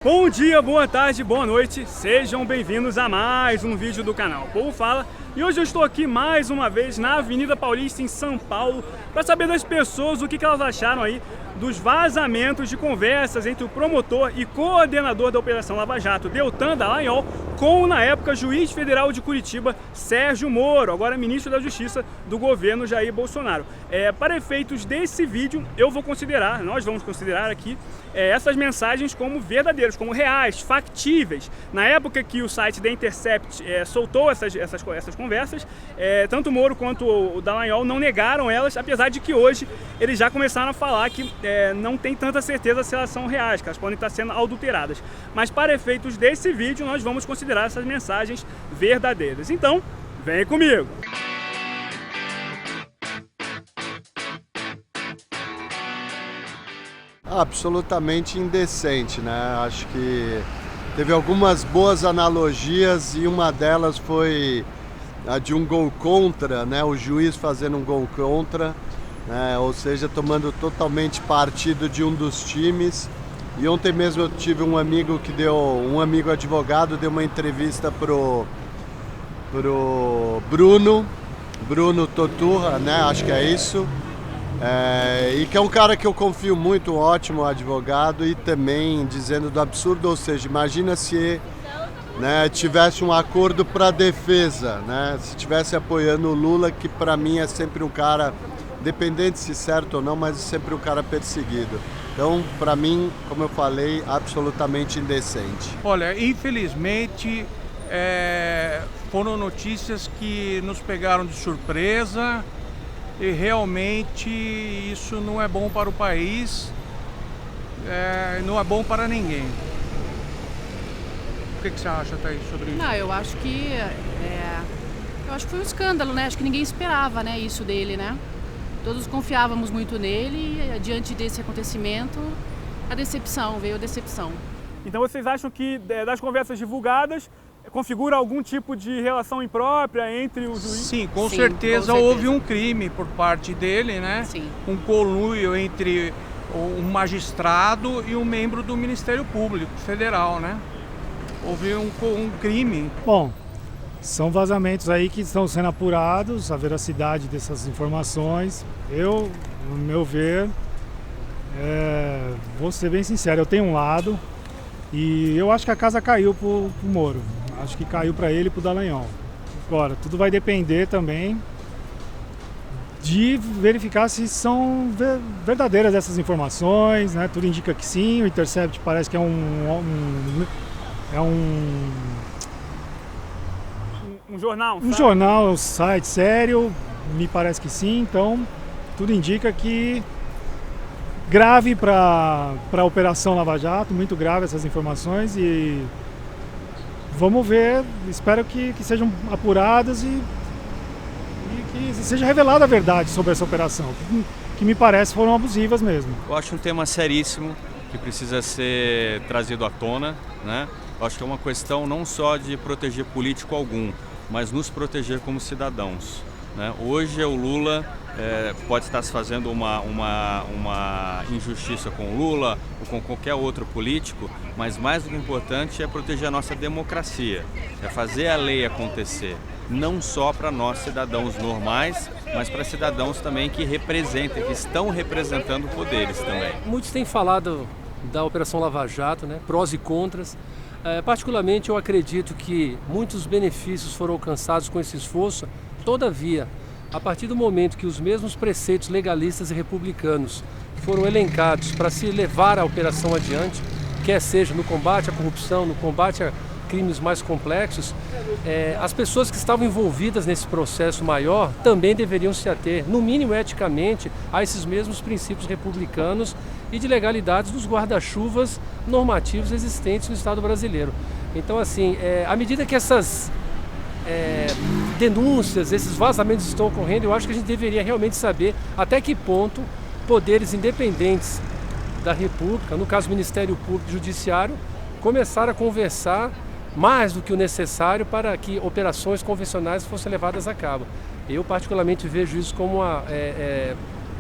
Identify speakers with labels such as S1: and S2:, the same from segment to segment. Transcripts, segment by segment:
S1: Bom dia, boa tarde, boa noite, sejam bem-vindos a mais um vídeo do canal Povo Fala. E hoje eu estou aqui mais uma vez na Avenida Paulista em São Paulo para saber das pessoas o que elas acharam aí dos vazamentos de conversas entre o promotor e coordenador da Operação Lava Jato, Deltan Dallagnol, com, na época, juiz federal de Curitiba, Sérgio Moro, agora ministro da Justiça do governo Jair Bolsonaro. Para efeitos desse vídeo, nós vamos considerar aqui essas mensagens como verdadeiras, como reais, factíveis. Na época que o site The Intercept soltou essas conversas, tanto o Moro quanto o Dallagnol não negaram elas, apesar de que hoje eles já começaram a falar que não tem tanta certeza se elas são reais, que elas podem estar sendo adulteradas. Mas para efeitos desse vídeo, nós vamos considerar essas mensagens verdadeiras. Então, vem comigo!
S2: Absolutamente indecente, né? Acho que teve algumas boas analogias e uma delas foi a de um gol contra, né? O juiz fazendo um gol contra, né? Ou seja, tomando totalmente partido de um dos times. E ontem mesmo eu tive um amigo advogado, deu uma entrevista pro Bruno Toturra, né? Acho que é isso. E que é um cara que eu confio muito, um ótimo advogado, e também dizendo do absurdo, ou seja, imagina se, né, tivesse um acordo para defesa, né, se tivesse apoiando o Lula, que para mim é sempre um cara, independente se certo ou não, mas é sempre um cara perseguido. Então, para mim, como eu falei, absolutamente indecente.
S3: Olha, infelizmente, foram notícias que nos pegaram de surpresa. E realmente isso não é bom para o país, não é bom para ninguém. O que você acha, Thaís, sobre isso?
S4: Não, eu acho que foi um escândalo, né? Acho que ninguém esperava, né, isso dele, né? Todos confiávamos muito nele e diante desse acontecimento, veio a decepção.
S1: Então vocês acham que das conversas divulgadas configura algum tipo de relação imprópria entre o juiz?
S3: Sim, com certeza houve um crime por parte dele, né?
S4: Sim.
S3: Um conluio entre um magistrado e um membro do Ministério Público Federal, né? Houve um crime.
S5: Bom, são vazamentos aí que estão sendo apurados, a veracidade dessas informações. Eu, no meu ver, vou ser bem sincero, eu tenho um lado e eu acho que a casa caiu pro Moro. Acho que caiu para ele e para o Dallagnol. Agora, tudo vai depender também de verificar se são verdadeiras essas informações, né? Tudo indica que sim, o Intercept parece que é um
S1: jornal?
S5: Um jornal, um site sério, me parece que sim, então tudo indica que grave para a Operação Lava Jato, muito grave essas informações e vamos ver, espero que sejam apuradas e que seja revelada a verdade sobre essa operação, que me parece foram abusivas mesmo.
S6: Eu acho um tema seríssimo que precisa ser trazido à tona, né? Eu acho que é uma questão não só de proteger político algum, mas nos proteger como cidadãos, né? Hoje o Lula pode estar se fazendo uma injustiça com o Lula ou com qualquer outro político, mas mais do que importante é proteger a nossa democracia, é fazer a lei acontecer, não só para nós cidadãos normais, mas para cidadãos também que representam, que estão representando poderes também.
S7: Muitos têm falado da Operação Lava Jato, né? Prós e contras. Particularmente eu acredito que muitos benefícios foram alcançados com esse esforço, todavia, a partir do momento que os mesmos preceitos legalistas e republicanos foram elencados para se levar a operação adiante, quer seja no combate à corrupção, no combate a crimes mais complexos, as pessoas que estavam envolvidas nesse processo maior também deveriam se ater, no mínimo eticamente, a esses mesmos princípios republicanos e de legalidades dos guarda-chuvas normativos existentes no Estado brasileiro. Então, assim, à medida que essas denúncias, esses vazamentos estão ocorrendo, eu acho que a gente deveria realmente saber até que ponto poderes independentes da República, no caso Ministério Público e Judiciário, começaram a conversar mais do que o necessário para que operações convencionais fossem levadas a cabo. Eu particularmente vejo isso como uma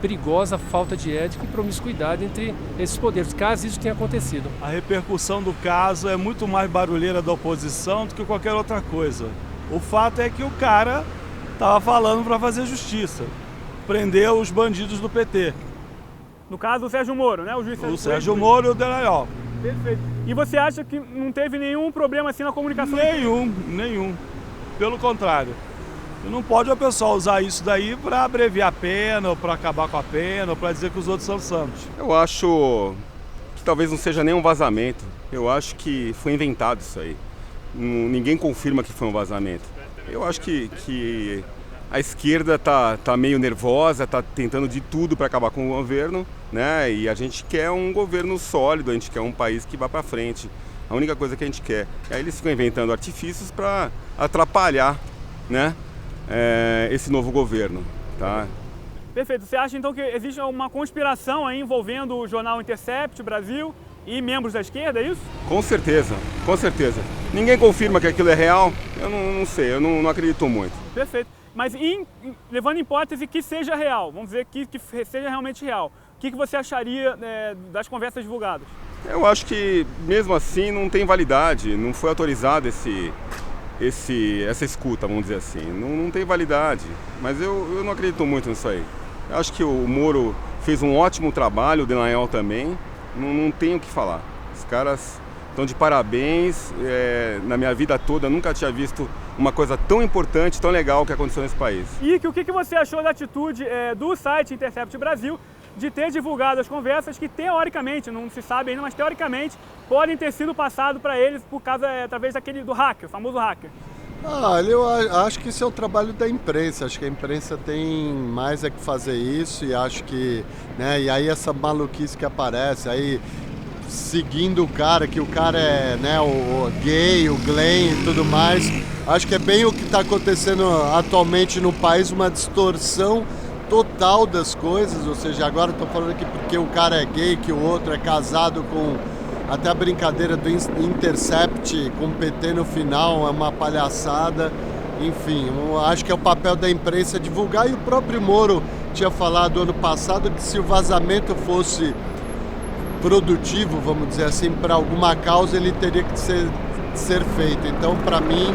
S7: perigosa falta de ética e promiscuidade entre esses poderes, caso isso tenha acontecido.
S8: A repercussão do caso é muito mais barulheira da oposição do que qualquer outra coisa. O fato é que o cara estava falando para fazer justiça, prender os bandidos do PT.
S1: No caso, o Sérgio Moro, né? O juiz
S8: Sérgio Moro e o Dallagnol.
S1: Perfeito. E você acha que não teve nenhum problema assim na comunicação?
S8: Nenhum. Pelo contrário. Não pode a pessoa usar isso daí para abreviar a pena, ou para acabar com a pena, ou para dizer que os outros são santos.
S9: Eu acho que talvez não seja nem um vazamento. Eu acho que foi inventado isso aí. Ninguém confirma que foi um vazamento. Eu acho que a esquerda tá meio nervosa, tá tentando de tudo para acabar com o governo, né? E a gente quer um governo sólido, a gente quer um país que vá para frente. A única coisa que a gente quer. E aí eles ficam inventando artifícios para atrapalhar, né? Esse novo governo, tá?
S1: Perfeito. Você acha então que existe uma conspiração aí envolvendo o jornal Intercept Brasil e membros da esquerda, é isso?
S9: Com certeza. Ninguém confirma que aquilo é real, eu não sei, eu não acredito muito.
S1: Perfeito. Mas levando em hipótese que seja real, vamos dizer que seja realmente real, o que você acharia das conversas divulgadas?
S9: Eu acho que mesmo assim não tem validade, não foi autorizado essa escuta, vamos dizer assim, não tem validade, mas eu não acredito muito nisso aí. Eu acho que o Moro fez um ótimo trabalho, o Dallagnol também, não tenho o que falar. Os caras estão de parabéns, na minha vida toda eu nunca tinha visto uma coisa tão importante, tão legal que aconteceu nesse país.
S1: E o que você achou da atitude do site Intercept Brasil de ter divulgado as conversas que teoricamente, não se sabe ainda, mas teoricamente podem ter sido passado para eles por causa, através do hacker, o famoso hacker?
S2: Eu acho que isso é o trabalho da imprensa, acho que a imprensa tem mais que fazer isso e acho que, né, e aí essa maluquice que aparece, aí seguindo o cara é, né, o gay, o Glenn e tudo mais, acho que é bem o que está acontecendo atualmente no país, uma distorção total das coisas, ou seja, agora estou falando aqui porque o cara é gay, que o outro é casado com... Até a brincadeira do Intercept com PT no final é uma palhaçada. Enfim, acho que é o papel da imprensa divulgar. E o próprio Moro tinha falado ano passado que se o vazamento fosse produtivo, vamos dizer assim, para alguma causa, ele teria que ser feito. Então, para mim,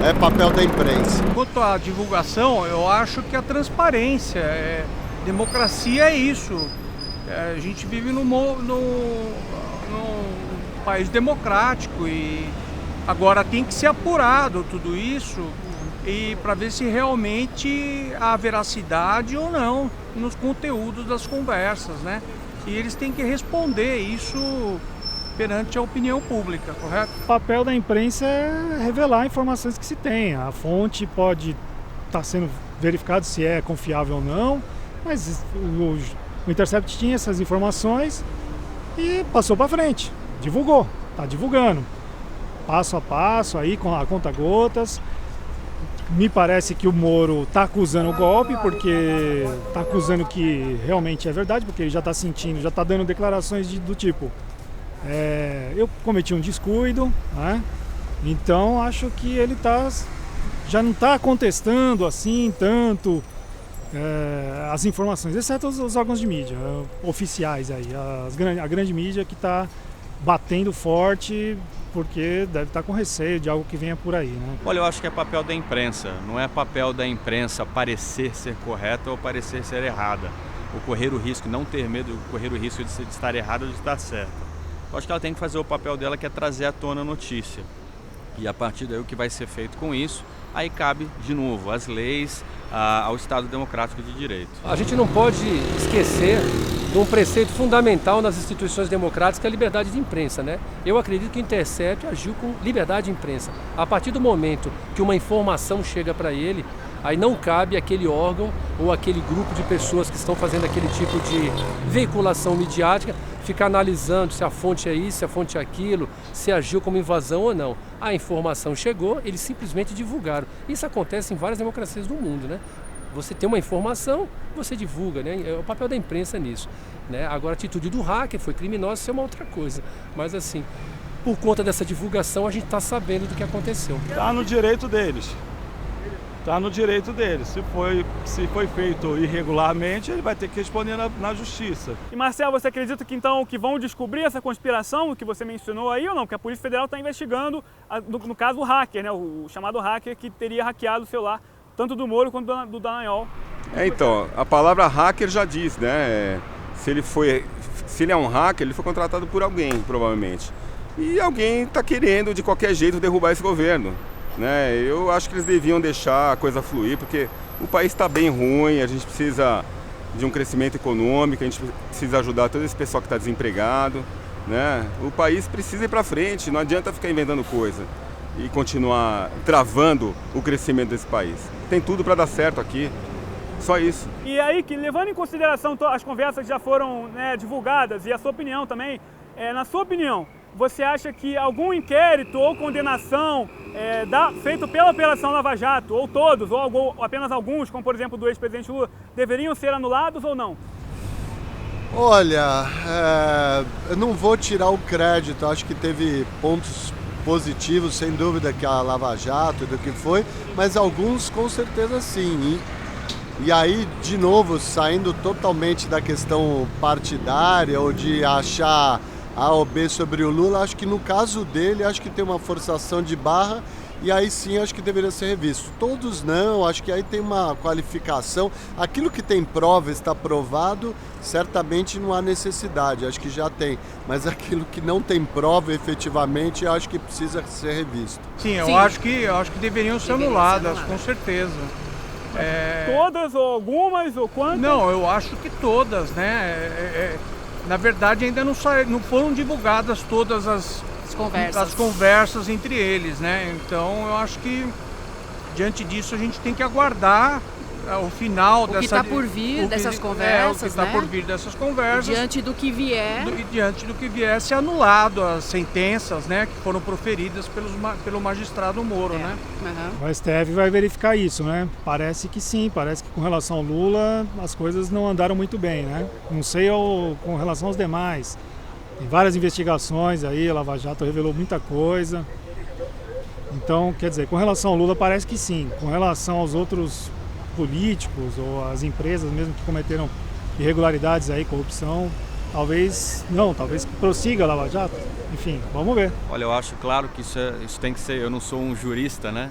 S2: é papel da imprensa.
S3: Quanto à divulgação, eu acho que a transparência, democracia é isso. A gente vive num país democrático e agora tem que ser apurado tudo isso e para ver se realmente há veracidade ou não nos conteúdos das conversas, né? E eles têm que responder isso perante a opinião pública, correto?
S5: O papel da imprensa é revelar informações que se tem. A fonte pode estar sendo verificado se é confiável ou não, mas o Intercept tinha essas informações e passou para frente, divulgou, está divulgando, passo a passo, aí com a conta-gotas. Me parece que o Moro está acusando o golpe, porque está acusando que realmente é verdade, porque ele já está sentindo, já está dando declarações do tipo, eu cometi um descuido, né? Então acho que ele já não está contestando assim tanto as informações, exceto os órgãos de mídia oficiais aí, a grande mídia que está batendo forte porque deve estar com receio de algo que venha por aí, né?
S6: Olha, eu acho que é papel da imprensa, não é papel da imprensa parecer ser correta ou parecer ser errada, ou correr o risco, não ter medo, correr o risco de estar errada ou de estar certa. Eu acho que ela tem que fazer o papel dela, que é trazer à tona a notícia, e a partir daí o que vai ser feito com isso, aí cabe de novo às leis, ao Estado Democrático de Direito.
S7: A gente não pode esquecer de um preceito fundamental nas instituições democráticas, que é a liberdade de imprensa, né? Eu acredito que o Intercept agiu com liberdade de imprensa. A partir do momento que uma informação chega para ele, aí não cabe aquele órgão ou aquele grupo de pessoas que estão fazendo aquele tipo de veiculação midiática ficar analisando se a fonte é isso, se a fonte é aquilo, se agiu como invasão ou não. A informação chegou, eles simplesmente divulgaram. Isso acontece em várias democracias do mundo, né? Você tem uma informação, você divulga, né? É o papel da imprensa nisso, né? Agora, a atitude do hacker foi criminosa, isso é uma outra coisa. Mas assim, por conta dessa divulgação, a gente está sabendo do que aconteceu.
S8: Está no direito deles. está no direito dele. Se foi feito irregularmente, ele vai ter que responder na justiça.
S1: E Marcelo, você acredita que então que vão descobrir essa conspiração que você mencionou aí ou não? Porque a Polícia Federal está investigando, no caso, o hacker, né? O chamado hacker que teria hackeado o celular tanto do Moro quanto do Dallagnol.
S9: Então, a palavra hacker já diz, né? Se ele é um hacker, ele foi contratado por alguém, provavelmente. E alguém está querendo, de qualquer jeito, derrubar esse governo. Né? Eu acho que eles deviam deixar a coisa fluir, porque o país está bem ruim, a gente precisa de um crescimento econômico, a gente precisa ajudar todo esse pessoal que está desempregado. Né? O país precisa ir para frente, não adianta ficar inventando coisa e continuar travando o crescimento desse país. Tem tudo para dar certo aqui, só isso.
S1: E aí, que levando em consideração as conversas que já foram, né, divulgadas e a sua opinião também, na sua opinião, você acha que algum inquérito ou condenação feito pela Operação Lava Jato, ou todos, ou apenas alguns, como por exemplo do ex-presidente Lula, deveriam ser anulados ou não?
S2: Olha, eu não vou tirar o crédito, acho que teve pontos positivos, sem dúvida, que a Lava Jato, do que foi, mas alguns com certeza sim. E aí, de novo, saindo totalmente da questão partidária ou de achar A ou B sobre o Lula, acho que no caso dele, acho que tem uma forçação de barra e aí sim acho que deveria ser revisto. Todos não, acho que aí tem uma qualificação. Aquilo que tem prova, está provado, certamente não há necessidade, acho que já tem. Mas aquilo que não tem prova efetivamente, acho que precisa ser revisto.
S3: Sim, eu acho que deveriam ser anuladas, com certeza.
S1: Todas ou algumas ou quantas?
S3: Não, eu acho que todas, né? Na verdade, ainda não foram divulgadas todas as conversas entre eles, né? Então, eu acho que diante disso a gente tem que aguardar o final
S4: dessa... O que está por vir dessas conversas,
S3: o que está por vir dessas conversas.
S4: Diante do que vier.
S3: Diante do que vier, ser anulado as sentenças, né, que foram proferidas pelo magistrado Moro, né?
S5: Uhum. O STF vai verificar isso, né? Parece que sim, parece que com relação ao Lula as coisas não andaram muito bem, né? Não sei com relação aos demais. Tem várias investigações aí, a Lava Jato revelou muita coisa. Então, quer dizer, com relação ao Lula parece que sim. Com relação aos outros políticos ou as empresas mesmo que cometeram irregularidades aí, corrupção, talvez prossiga a Lava Jato. Enfim, vamos ver.
S6: Olha, eu acho claro que isso tem que ser, eu não sou um jurista, né?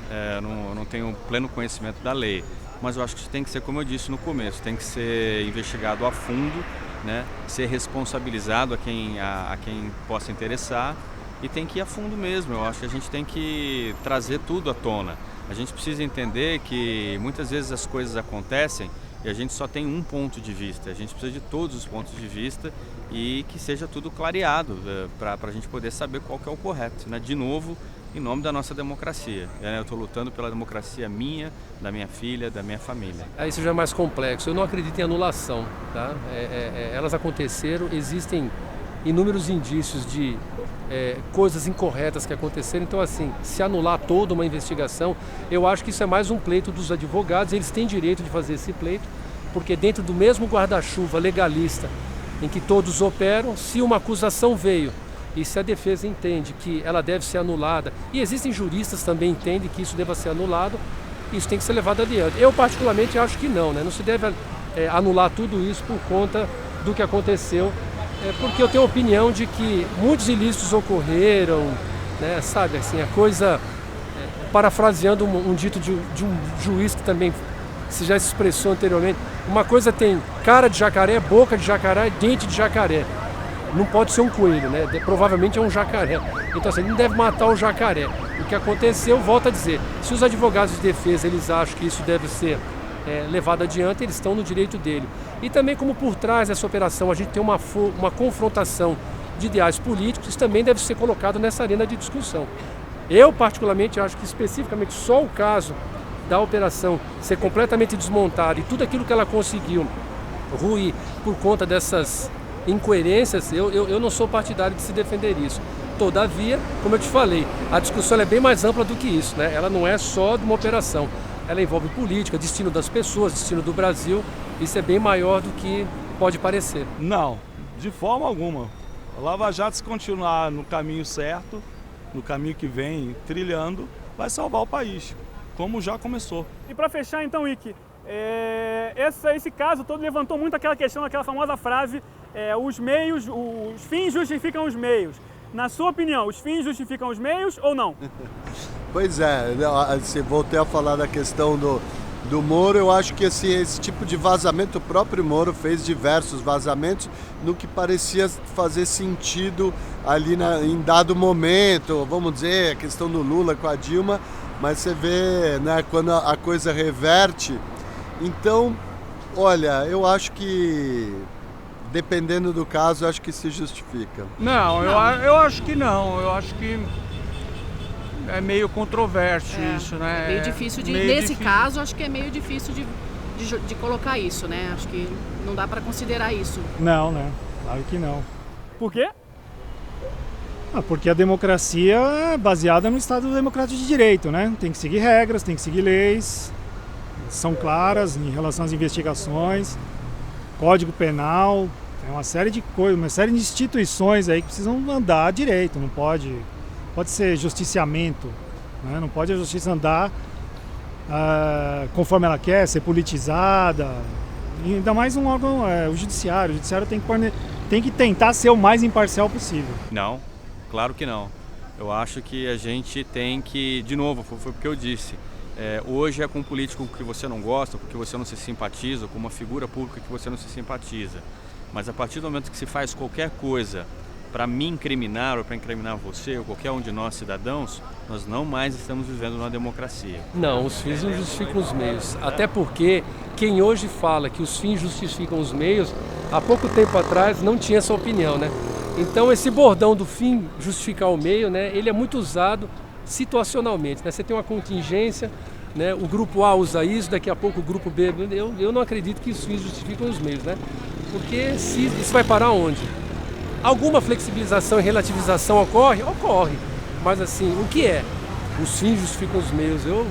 S6: Não tenho pleno conhecimento da lei, mas eu acho que isso tem que ser, como eu disse no começo, tem que ser investigado a fundo, né? Ser responsabilizado a quem possa interessar e tem que ir a fundo mesmo. Eu acho que a gente tem que trazer tudo à tona. A gente precisa entender que muitas vezes as coisas acontecem e a gente só tem um ponto de vista. A gente precisa de todos os pontos de vista e que seja tudo clareado para a gente poder saber qual que é o correto, né? De novo, em nome da nossa democracia. Eu estou lutando pela democracia minha, da minha filha, da minha família.
S7: Isso já é mais complexo. Eu não acredito em anulação, tá? Elas aconteceram, existem inúmeros indícios de coisas incorretas que aconteceram. Então, assim, se anular toda uma investigação, eu acho que isso é mais um pleito dos advogados. Eles têm direito de fazer esse pleito, porque dentro do mesmo guarda-chuva legalista em que todos operam, se uma acusação veio e se a defesa entende que ela deve ser anulada, e existem juristas também que entendem que isso deva ser anulado, isso tem que ser levado adiante. Eu, particularmente, acho que não, né? Não se deve anular tudo isso por conta do que aconteceu, porque eu tenho a opinião de que muitos ilícitos ocorreram, né? Sabe, assim, a coisa, parafraseando um dito de um juiz que também se já se expressou anteriormente, uma coisa tem cara de jacaré, boca de jacaré, dente de jacaré. Não pode ser um coelho, né? Provavelmente é um jacaré. Então, assim, não deve matar o jacaré. O que aconteceu, volto a dizer, se os advogados de defesa eles acham que isso deve ser levado adiante, eles estão no direito dele. E também, como por trás dessa operação a gente tem uma confrontação de ideais políticos, isso também deve ser colocado nessa arena de discussão. Eu, particularmente, acho que especificamente só o caso da operação ser completamente desmontada e tudo aquilo que ela conseguiu ruir por conta dessas incoerências, eu não sou partidário de se defender isso. Todavia, como eu te falei, a discussão é bem mais ampla do que isso, né? Ela não é só de uma operação, ela envolve política, destino das pessoas, destino do Brasil, isso é bem maior do que pode parecer.
S8: Não, de forma alguma. A Lava Jato, se continuar no caminho certo, no caminho que vem trilhando, vai salvar o país. como já começou.
S1: E para fechar então, Ike, esse caso todo levantou muito aquela questão, aquela famosa frase, os fins justificam os meios. Na sua opinião, os fins justificam os meios ou não?
S2: Pois é, se voltei a falar da questão do Moro, eu acho que esse tipo de vazamento, o próprio Moro fez diversos vazamentos no que parecia fazer sentido ali em dado momento, vamos dizer, a questão do Lula com a Dilma, mas você vê, né, quando a coisa reverte. Então, olha, eu acho que dependendo do caso, eu acho que se justifica.
S3: Não, eu acho que não. Eu acho que é meio controverso isso, né?
S4: Meio difícil nesse caso, acho que é meio difícil de colocar isso, né? Acho que não dá para considerar isso.
S5: Não, né? Claro que não.
S1: Por quê?
S5: Porque a democracia é baseada no Estado Democrático de Direito, né? Tem que seguir regras, tem que seguir leis, são claras em relação às investigações, Código Penal, é uma série de coisas, uma série de instituições aí que precisam andar direito, não pode ser justiciamento, né? Não pode a justiça andar conforme ela quer, ser politizada, e ainda mais um órgão, o judiciário tem que tentar ser o mais imparcial possível.
S6: Não, claro que não. Eu acho que a gente tem que, de novo, foi o que eu disse, hoje é com um político que você não gosta, porque você não se simpatiza, com uma figura pública que você não se simpatiza. Mas a partir do momento que se faz qualquer coisa para me incriminar ou para incriminar você ou qualquer um de nós cidadãos, nós não mais estamos vivendo numa democracia.
S7: Não, os fins não justificam os meios. Até porque quem hoje fala que os fins justificam os meios, há pouco tempo atrás não tinha essa opinião, né? Então esse bordão do fim justificar o meio, né, ele é muito usado situacionalmente, né? Você tem uma contingência, né? O grupo A usa isso, daqui a pouco o grupo B... Eu não acredito que os fins justificam os meios, né? Porque isso vai parar onde? Alguma flexibilização e relativização ocorre? Ocorre. Mas assim, o que é? Os fins justificam os meios. Eu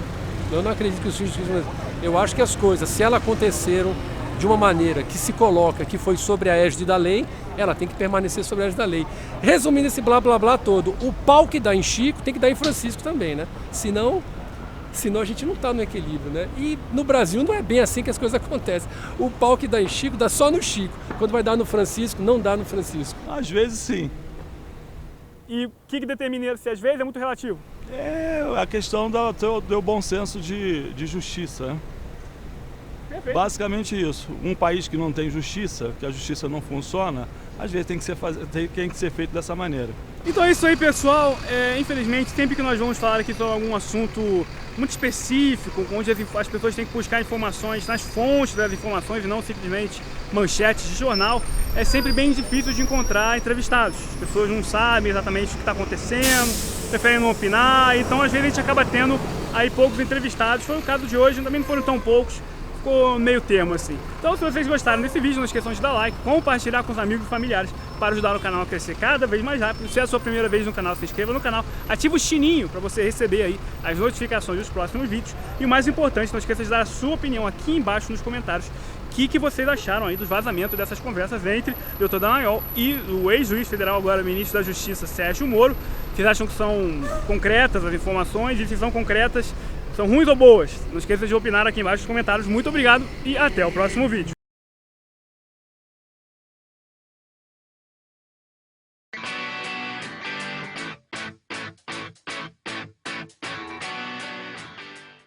S7: não acredito que os fins justificam os meios. Eu acho que as coisas, se elas aconteceram de uma maneira que se coloca que foi sobre a égide da lei, ela tem que permanecer sobre a égide da lei. Resumindo esse blá blá blá todo, o pau que dá em Chico tem que dar em Francisco também, né? Senão a gente não está no equilíbrio, né? E no Brasil não é bem assim que as coisas acontecem. O pau que dá em Chico dá só no Chico. Quando vai dar no Francisco, não dá no Francisco.
S8: Às vezes sim.
S1: E o que determina se às vezes é muito relativo?
S8: É a questão do bom senso de justiça, né?
S1: Perfeito.
S8: Basicamente isso. Um país que não tem justiça, que a justiça não funciona, às vezes tem que ser feito dessa maneira.
S1: Então é isso aí, pessoal. Infelizmente, sempre que nós vamos falar aqui sobre algum assunto muito específico, onde as pessoas têm que buscar informações nas fontes das informações e não simplesmente manchetes de jornal, é sempre bem difícil de encontrar entrevistados. As pessoas não sabem exatamente o que está acontecendo, preferem não opinar, então às vezes a gente acaba tendo aí poucos entrevistados. Foi o caso de hoje, também não foram tão poucos. Ficou meio termo assim. Então se vocês gostaram desse vídeo, não esqueçam de dar like, compartilhar com os amigos e familiares para ajudar o canal a crescer cada vez mais rápido. Se é a sua primeira vez no canal, se inscreva no canal, ative o sininho para você receber aí as notificações dos próximos vídeos. E o mais importante, não esqueça de dar a sua opinião aqui embaixo nos comentários. O que vocês acharam aí dos vazamentos dessas conversas entre o Dr. Dallagnol e o ex-juiz federal, agora ministro da Justiça, Sérgio Moro? Vocês acham que são concretas as informações? E se são concretas, são ruins ou boas? Não esqueça de opinar aqui embaixo nos comentários. Muito obrigado e até o próximo vídeo.